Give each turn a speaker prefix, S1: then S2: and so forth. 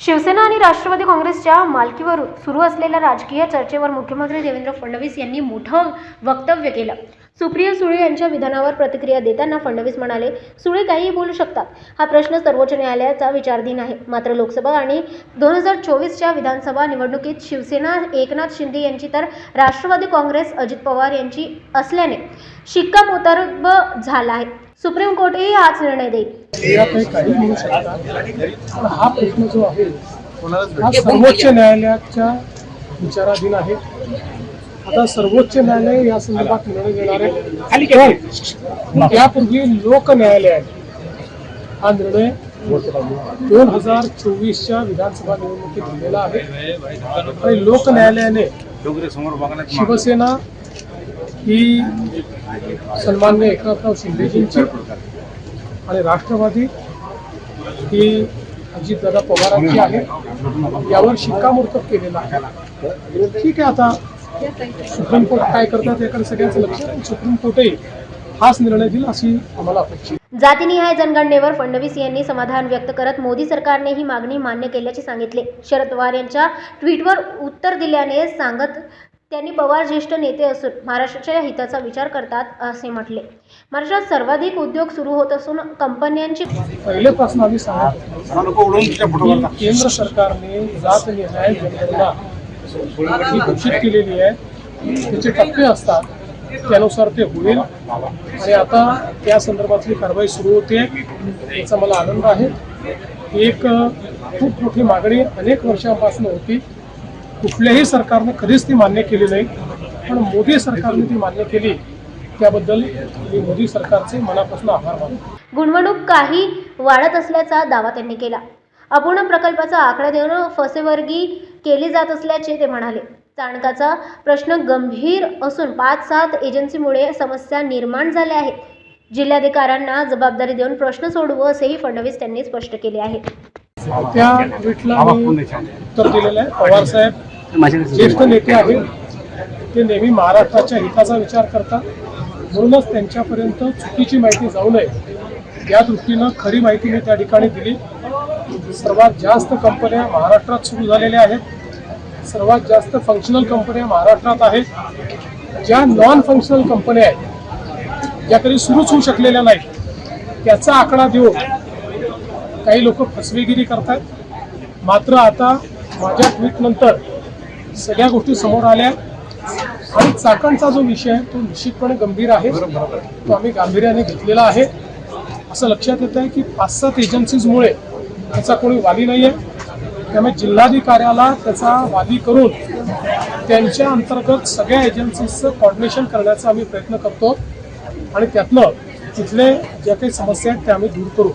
S1: शिवसेना आणि राष्ट्रवादी काँग्रेसच्या मालकीवर सुरू असलेल्या राजकीय चर्चेवर मुख्यमंत्री देवेंद्र फडणवीस यांनी मोठं वक्तव्य केलं। सुप्रिया सुळे यांच्या विधानावर प्रतिक्रिया देताना फडणवीस म्हणाले, सुळे काहीही बोलू शकतात। हा प्रश्न सर्वोच्च न्यायालयाचा विचाराधीन आहे। मात्र लोकसभा आणि 2024च्या विधानसभा निवडणुकीत शिवसेना एकनाथ शिंदे यांची तर राष्ट्रवादी काँग्रेस अजित पवार यांची असल्याने शिक्कामोर्तब झाला आहे। सुप्रीम कोर्टही हाच निर्णय देईल।
S2: काही म्हणू शकतात, पण हा प्रश्न जो आहे हा सर्वोच्च न्यायालयाच्या विचाराधीन आहे। आता सर्वोच्च न्यायालय या संदर्भात निर्णय देणार आहे। त्यापूर्वी लोक न्यायालयाने हा निर्णय 2024च्या विधानसभा निवडणुकीत दिलेला आहे आणि लोक न्यायालयाने शिवसेना ही सन्माननीय एकनाथराव शिंदेजींची आणि राष्ट्रवादी ही अजितदादा पवारांची आहे, यावर शिक्कामोर्तब केलेला आहे। ठीक आहे, आता सुप्रीम कोर्ट काय करतात याकडे सगळ्यांचं लक्ष आहे। सुप्रीम कोर्टही हाच निर्णय दिला अशी आम्हाला अपेक्षा आहे।
S1: जातीनिहाय जनगणनेवर फडणवीस यांनी समाधान व्यक्त करत मोदी सरकारने ही मागणी मान्य केल्याचे सांगितले। शरद पवार यांच्या ट्विटवर उत्तर दिल्याने सांगत त्यांनी पवार ज्येष्ठ नेते असून महाराष्ट्राच्या हिताचा विचार करतात असे म्हटले। महाराष्ट्रात सर्वाधिक उद्योग सुरू होत असून कंपन्यांची
S2: पहिल्यापासून आम्ही सांगतो केंद्र सरकारने जातनिहाय जनगणना ही घोषित केलेली आहे। त्याचे टप्पे असतात, त्यानुसार ते होईल आणि आता त्या संदर्भातली कारवाई सुरू होते, याचा मला आनंद आहे। एक खूप मोठी मागणी अनेक वर्षांपासून होती, कुठल्याही सरकारने कधीच ती मान्य केली नाही, पण मोदी सरकारने ती मान्य केली, त्याबद्दल मी मोदी सरकारचे मनापासून आभार मानतो।
S1: गुंतवणूक काही वाढत असल्याचा दावा त्यांनी केला। अपूर्ण प्रकल्पाचा आकडा देऊन फसवेगिरी केली जात असल्याचे ते म्हणाले। चाणकाचा प्रश्न गंभीर असून 5-7 एजन्सीमुळे समस्या निर्माण झाल्या आहेत। जिल्हाधिकाऱ्यांना जबाबदारी देऊन प्रश्न सोडवू असेही फडणवीस त्यांनी स्पष्ट केले आहे।
S2: त्या ट्विटला मी उत्तर दिलेलं आहे। पवार साहेब ज्येष्ठ नेते आहेत, ते नेहमी महाराष्ट्राच्या हिताचा विचार करतात, म्हणूनच त्यांच्यापर्यंत चुकीची माहिती जाऊ नये या दृष्टीनं खरी माहिती मी त्या ठिकाणी दिली। सर्वात जास्त कंपन्या महाराष्ट्रात सुरू झालेल्या आहेत, सर्वात जास्त फंक्शनल कंपन्या महाराष्ट्रात आहेत। ज्या नॉन फंक्शनल कंपन्या आहेत, ज्या कधी सुरूच होऊ शकलेल्या नाहीत, त्याचा आकडा देऊन काही लोक फसवेगिरी करतात। मात्र आता माझ्या ट्विटनंतर सगळ्या गोष्टी समोर आल्या आणि चाकणचा जो विषय आहे तो निश्चितपणे गंभीर आहे, तो आम्ही गांभीर्याने घेतलेला आहे। असं लक्षात येत आहे की 5-7 एजन्सीजमुळे त्याचा कोणी वाली नाही आहे, त्यामुळे जिल्हाधिकाऱ्याला त्याचा वाली करून त्यांच्या अंतर्गत सगळ्या एजन्सीजचं कॉर्डिनेशन करण्याचा आम्ही प्रयत्न करतो आणि त्यातनं तिथले ज्या काही समस्या आहेत त्या आम्ही दूर करू।